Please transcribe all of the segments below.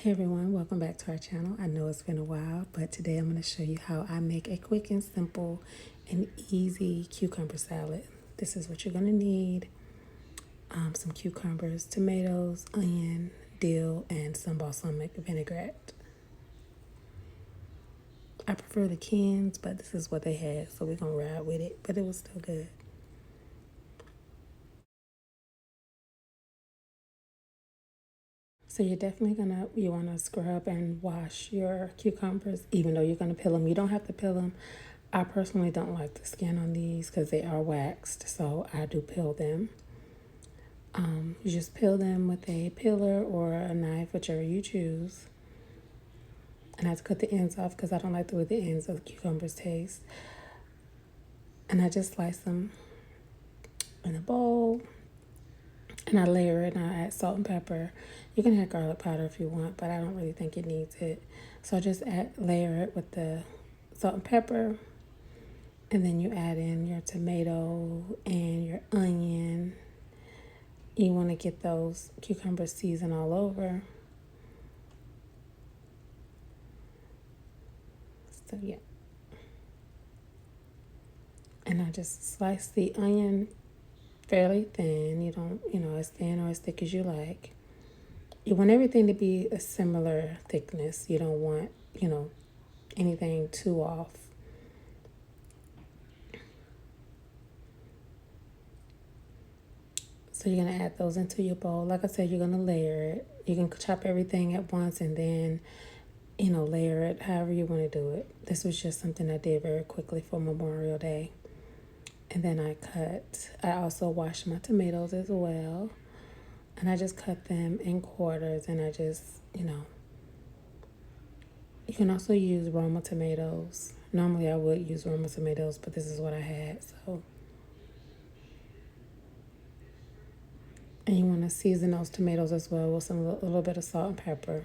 Hey everyone, welcome back to our channel. I know it's been a while, but today I'm going to show you how I make a quick and simple and easy cucumber salad. This is what you're going to need. Some cucumbers, tomatoes, onion, dill, and some balsamic vinaigrette. I prefer the cans, but this is what they had, so we're going to ride with it, but it was still good. So you're definitely you want to scrub and wash your cucumbers, even though you're going to peel them. You don't have to peel them. I personally don't like the skin on these because they are waxed, so I do peel them. You just peel them with a peeler or a knife, whichever you choose. And I have to cut the ends off because I don't like the way the ends of cucumbers taste. And I just slice them in a bowl. And I layer it and I add salt and pepper. You can add garlic powder if you want, but I don't really think it needs it. So I just layer it with the salt and pepper. And then you add in your tomato and your onion. You want to get those cucumbers seasoned all over. So yeah. And I just slice the onion fairly thin. You don't, as thin or as thick as you like. You want everything to be a similar thickness. You don't want, anything too off. So you're going to add those into your bowl. Like I said, you're going to layer it. You can chop everything at once and then, layer it however you want to do it. This was just something I did very quickly for Memorial Day. And then I also washed my tomatoes as well. And I just cut them in quarters and I just, you can also use Roma tomatoes. Normally I would use Roma tomatoes, but this is what I had, so. And you want to season those tomatoes as well with a little bit of salt and pepper.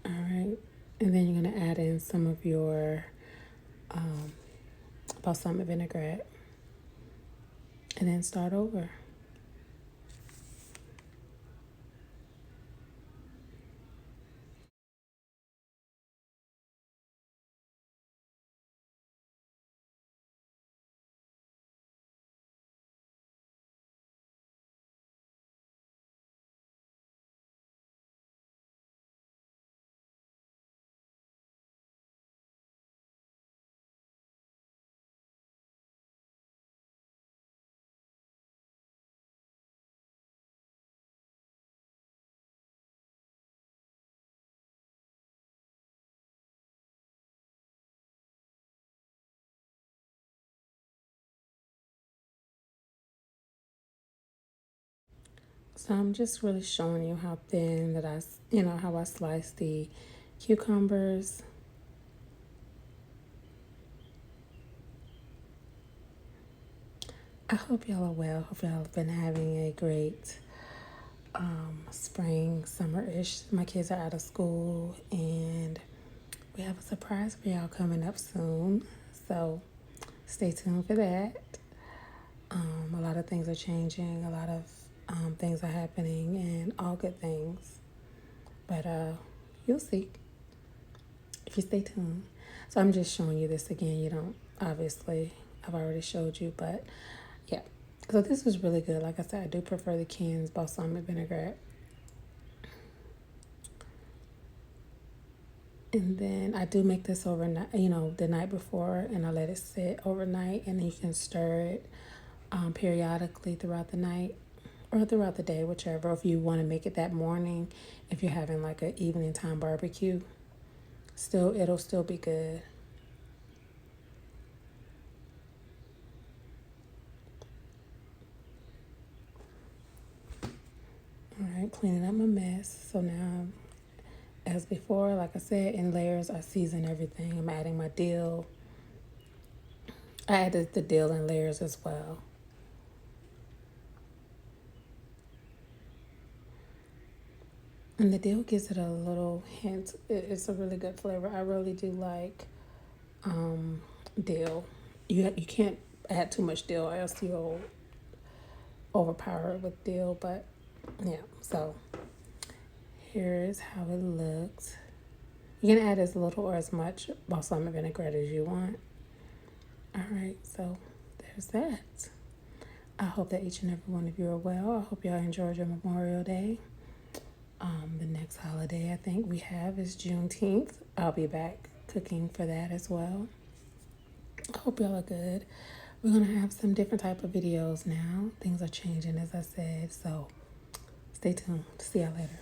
All right, and then you're going to add in some of your balsamic vinaigrette and then start over. So I'm just really showing you how thin that how I slice the cucumbers. I hope y'all are well. Hope y'all have been having a great spring, summer-ish. My kids are out of school and we have a surprise for y'all coming up soon. So stay tuned for that. A lot of things are changing. A lot of things are happening and all good things. But you'll see if you stay tuned. So I'm just showing you this again. You don't, obviously, I've already showed you, but yeah. So this was really good. Like I said, I do prefer the cans balsamic vinaigrette. And then I do make this overnight, the night before, and I let it sit overnight, and then you can stir it periodically throughout the night or throughout the day, whichever. If you want to make it that morning, if you're having like an evening time barbecue, it'll still be good. All right, cleaning up my mess. So now, as before, like I said, in layers, I season everything. I'm adding my dill. I added the dill in layers as well. And the dill gives it a little hint. It's a really good flavor. I really do like dill. You can't add too much dill, or else you'll overpower it with dill, but yeah. So here's how it looks. You can add as little or as much balsamic vinaigrette as you want. All right, so there's that. I hope that each and every one of you are well. I hope y'all enjoyed your Memorial Day. The next holiday I think we have is Juneteenth. I'll be back cooking for that as well. I hope y'all are good. We're gonna have some different type of videos now. Things are changing, as I said, so stay tuned. See y'all later.